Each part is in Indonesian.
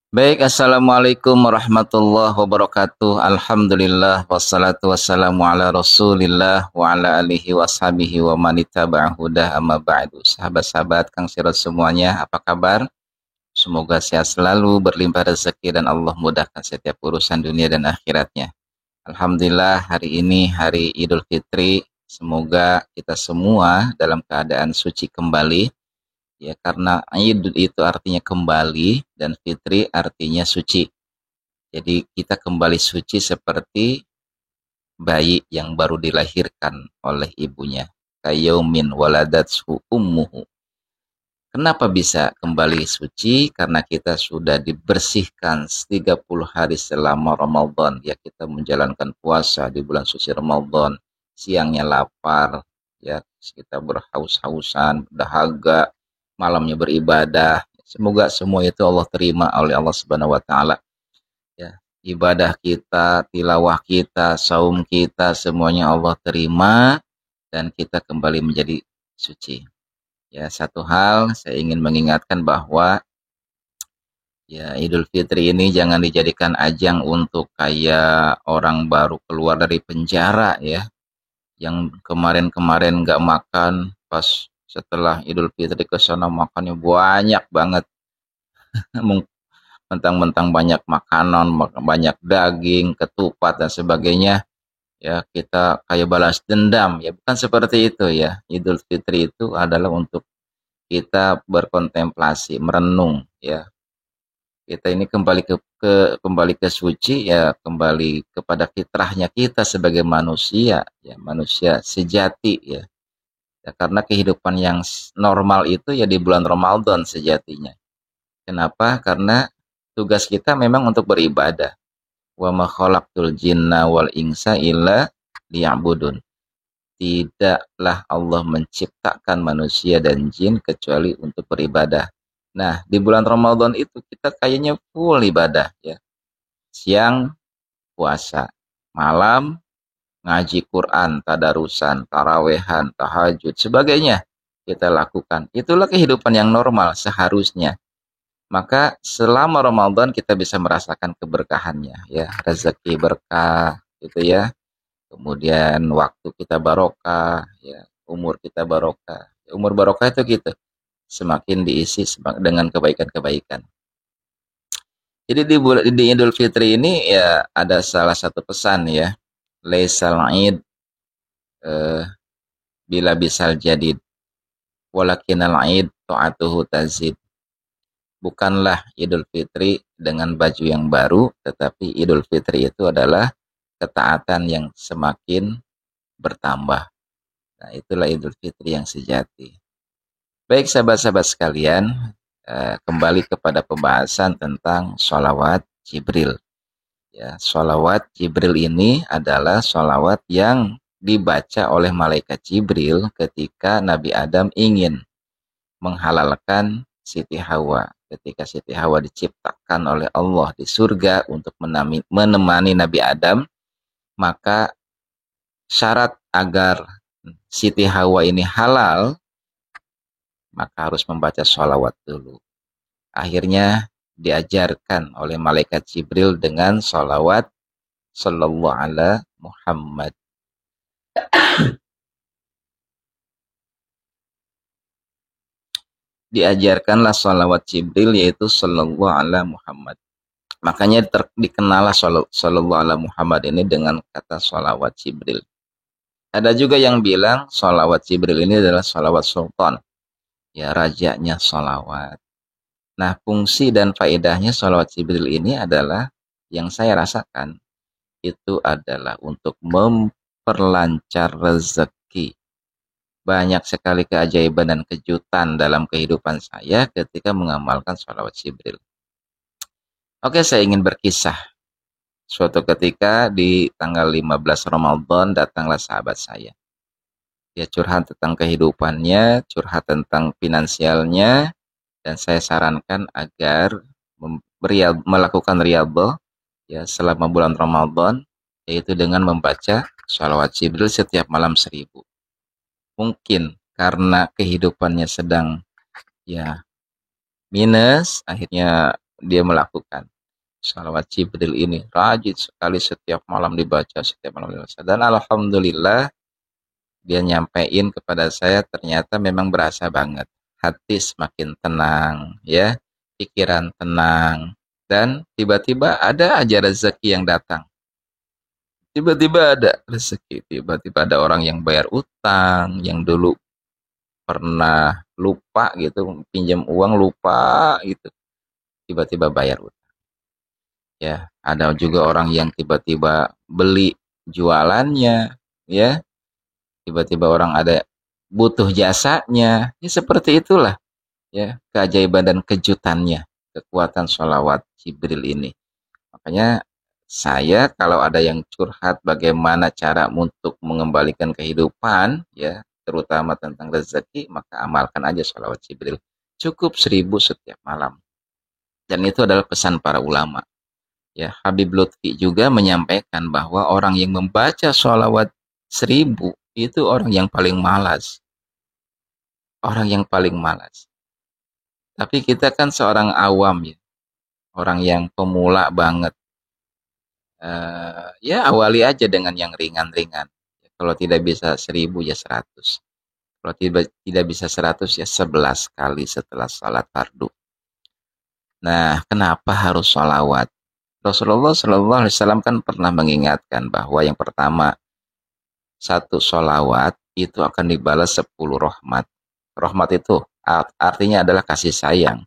Baik, Assalamualaikum warahmatullahi wabarakatuh. Alhamdulillah, wassalatu wassalamu ala rasulillah wa ala alihi washabihi wa manittaba'ahu hudah amma ba'du. Sahabat-sahabat Kang Sirot semuanya, apa kabar? Semoga sehat selalu, berlimpah rezeki dan Allah mudahkan setiap urusan dunia dan akhiratnya. Alhamdulillah, hari ini hari Idul Fitri. Semoga kita semua dalam keadaan suci kembali. Ya, karena Id itu artinya kembali dan Fitri artinya suci. Jadi kita kembali suci seperti bayi yang baru dilahirkan oleh ibunya. Kayaumin waladathu ummuhu. Kenapa bisa kembali suci? Karena kita sudah dibersihkan 30 hari selama Ramadan. Ya, kita menjalankan puasa di bulan suci Ramadan. Siangnya lapar, ya, kita berhaus-hausan, dahaga, malamnya beribadah. Semoga semua itu Allah terima oleh Allah Subhanahu wa taala. Ya, ibadah kita, tilawah kita, saum kita, semuanya Allah terima dan kita kembali menjadi suci. Ya, satu hal saya ingin mengingatkan bahwa ya Idul Fitri ini jangan dijadikan ajang untuk kayak orang baru keluar dari penjara ya, yang kemarin-kemarin nggak makan, pas setelah Idul Fitri ke sana makannya banyak banget, mentang-mentang banyak makanan, banyak daging, ketupat dan sebagainya. Ya, kita kayak balas dendam ya, bukan seperti itu ya. Idul Fitri itu adalah untuk kita berkontemplasi, merenung ya. Kita ini kembali ke suci ya, kembali kepada fitrahnya kita sebagai manusia ya, manusia sejati ya. Ya, karena kehidupan yang normal itu ya di bulan Ramadan sejatinya. Kenapa? Karena tugas kita memang untuk beribadah. Wa ma khalaqtul jinna wal insa illa liya'budun. Tidaklah Allah menciptakan manusia dan jin kecuali untuk beribadah. Nah, di bulan Ramadan itu kita kayaknya full ibadah ya. Siang puasa, malam ngaji Quran, tadarusan, tarawehan, tahajud, sebagainya kita lakukan. Itulah kehidupan yang normal seharusnya. Maka selama Ramadan kita bisa merasakan keberkahannya ya, rezeki berkah gitu ya. Kemudian waktu kita barokah ya, umur kita barokah. Umur barokah itu gitu, semakin diisi dengan kebaikan-kebaikan. Jadi di Idul Fitri ini ya ada salah satu pesan ya. Laisal Aid eh, bila bisal jadid walakinal Aid ta'atuhu tazid. Bukanlah Idul Fitri dengan baju yang baru, tetapi Idul Fitri itu adalah ketaatan yang semakin bertambah. Nah, itulah Idul Fitri yang sejati. Baik sahabat-sahabat sekalian, kembali kepada pembahasan tentang sholawat Jibril. Ya, sholawat Jibril ini adalah sholawat yang dibaca oleh malaikat Jibril ketika Nabi Adam ingin menghalalkan Siti Hawa. Ketika Siti Hawa diciptakan oleh Allah di surga untuk menemani Nabi Adam, maka syarat agar Siti Hawa ini halal, maka harus membaca sholawat dulu. Akhirnya diajarkan oleh malaikat Jibril dengan sholawat sallallahu ala Muhammad. Diajarkanlah sholawat Jibril yaitu sallallahu ala Muhammad. Makanya dikenallah sallallahu ala Muhammad ini dengan kata sholawat Jibril. Ada juga yang bilang sholawat Jibril ini adalah sholawat sultan. Ya, rajanya sholawat. Nah, fungsi dan faedahnya sholawat Jibril ini adalah yang saya rasakan itu adalah untuk memperlancar rezeki. Banyak sekali keajaiban dan kejutan dalam kehidupan saya ketika mengamalkan sholawat Jibril. Oke, saya ingin berkisah. Suatu ketika di tanggal 15 Ramadan datanglah sahabat saya. Dia curhat tentang kehidupannya, curhat tentang finansialnya, dan saya sarankan agar melakukan riyadhah ya selama bulan Ramadan, yaitu dengan membaca sholawat Jibril setiap malam 1000. Mungkin karena kehidupannya sedang ya minus, akhirnya dia melakukan salawat Jibril ini. Rajin sekali setiap malam dibaca, setiap malam dibaca. Dan alhamdulillah dia nyampein kepada saya ternyata memang berasa banget. Hati semakin tenang, ya, pikiran tenang, dan tiba-tiba ada aja rezeki yang datang. Tiba-tiba ada rezeki, tiba-tiba ada orang yang bayar utang, yang dulu pernah lupa gitu, pinjam uang lupa gitu, tiba-tiba bayar utang. Ya, ada juga orang yang tiba-tiba beli jualannya, ya, tiba-tiba orang ada butuh jasanya, ya seperti itulah, ya, keajaiban dan kejutannya, kekuatan sholawat Jibril ini. Makanya saya kalau ada yang curhat bagaimana cara untuk mengembalikan kehidupan, ya, terutama tentang rezeki, maka amalkan aja sholawat Jibril. Cukup 1000 setiap malam. Dan itu adalah pesan para ulama. Ya, Habib Lutfi juga menyampaikan bahwa orang yang membaca sholawat 1000 itu orang yang paling malas. Orang yang paling malas. Tapi kita kan seorang awam ya. Orang yang pemula banget. Ya awali aja dengan yang ringan-ringan. Kalau tidak bisa 1000 ya 100. Kalau tidak bisa 100 ya 11 kali setelah salat fardu. Nah, kenapa harus sholawat? Rasulullah Shallallahu Alaihi Wasallam kan pernah mengingatkan bahwa yang pertama, satu sholawat itu akan dibalas 10 rahmat. Rahmat itu artinya adalah kasih sayang.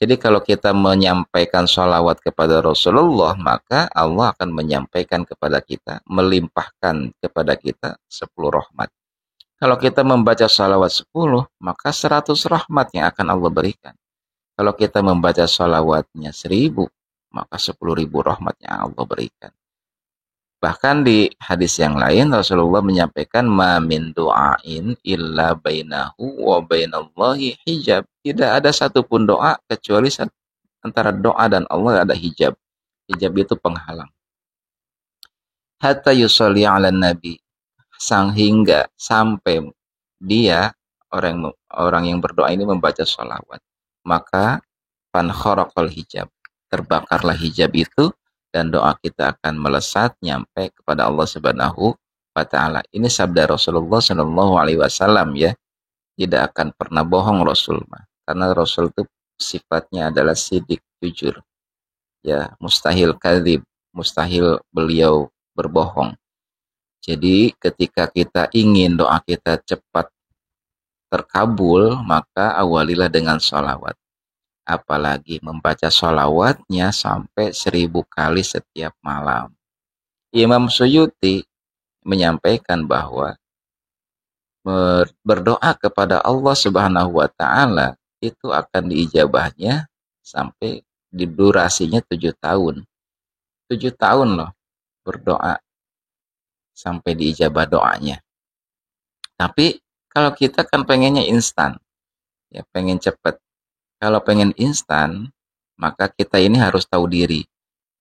Jadi kalau kita menyampaikan sholawat kepada Rasulullah, maka Allah akan menyampaikan kepada kita, melimpahkan kepada kita 10 rahmat. Kalau kita membaca sholawat 10, maka 100 rahmat yang akan Allah berikan. Kalau kita membaca sholawatnya 1000, maka 10.000 rahmat yang Allah berikan. Bahkan di hadis yang lain Rasulullah menyampaikan ma min du'ain illa bainahu wa bainallahi hijab. Tidak ada satupun doa kecuali antara doa dan Allah ada hijab. Hijab itu penghalang. Hatta yusolli ala nabi, hingga sampai dia orang yang berdoa ini membaca sholawat, maka fan kharaqal hijab, terbakarlah hijab itu dan doa kita akan melesat nyampe kepada Allah Subhanahu wa taala. Ini sabda Rasulullah Shallallahu alaihi wasallam ya. Tidak akan pernah bohong Rasul mah. Karena Rasul itu sifatnya adalah sidik, jujur. Ya, mustahil kadzib, mustahil beliau berbohong. Jadi ketika kita ingin doa kita cepat terkabul, maka awalilah dengan sholawat. Apalagi membaca sholawatnya sampai 1000 kali setiap malam. Imam Suyuti menyampaikan bahwa berdoa kepada Allah Subhanahu wa taala itu akan diijabahnya sampai di durasinya 7 tahun. 7 tahun loh berdoa sampai diijabah doanya. Tapi kalau kita kan pengennya instan. Ya, pengen cepat. Kalau pengen instan, maka kita ini harus tahu diri.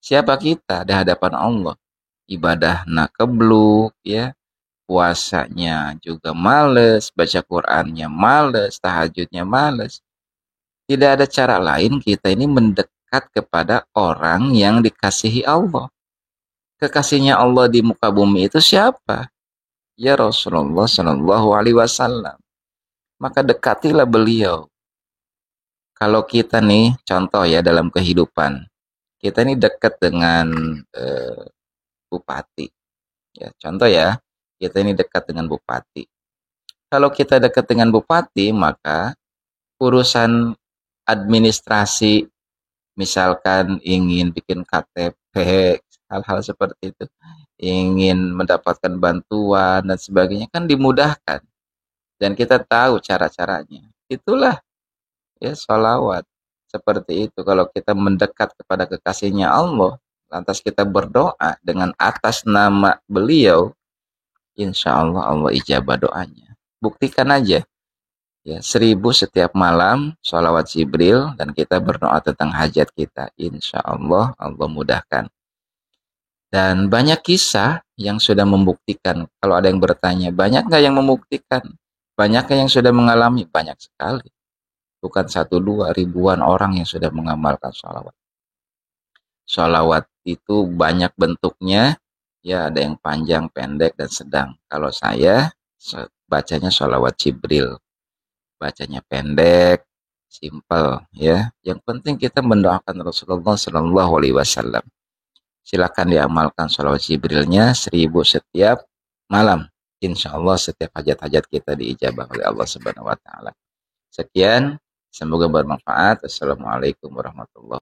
Siapa kita di hadapan Allah? Ibadahnya kebluk, ya. Puasanya juga males, baca Qur'annya males, tahajudnya males. Tidak ada cara lain kita ini mendekat kepada orang yang dikasihi Allah. Kekasihnya Allah di muka bumi itu siapa? Ya Rasulullah Shallallahu Alaihi Wasallam. Maka dekatilah beliau. Kalau kita nih, contoh ya dalam kehidupan, kita ini dekat dengan bupati. Ya, contoh ya, kita ini dekat dengan bupati. Kalau kita dekat dengan bupati, maka urusan administrasi, misalkan ingin bikin KTP, hal-hal seperti itu, ingin mendapatkan bantuan dan sebagainya, kan dimudahkan. Dan kita tahu cara-caranya. Itulah ya sholawat seperti itu. Kalau kita mendekat kepada kekasihnya Allah, lantas kita berdoa dengan atas nama beliau, insya Allah Allah ijabah doanya. Buktikan aja ya, 1000 setiap malam sholawat Jibril dan kita berdoa tentang hajat kita, insya Allah Allah mudahkan. Dan banyak kisah yang sudah membuktikan. Kalau ada yang bertanya, banyak nggak yang membuktikan? Banyak yang sudah mengalami? Banyak sekali. Bukan satu dua, ribuan orang yang sudah mengamalkan sholawat. Sholawat itu banyak bentuknya, ya ada yang panjang, pendek, dan sedang. Kalau saya bacanya sholawat Jibril, bacanya pendek, simple, ya. Yang penting kita mendoakan Rasulullah Shallallahu Alaihi Wasallam. Silakan diamalkan sholawat Jibrilnya 1000 setiap malam. Insya Allah setiap hajat-hajat kita diijabah oleh Allah Subhanahu Wa Taala. Sekian, semoga bermanfaat. Assalamualaikum warahmatullahi wabarakatuh.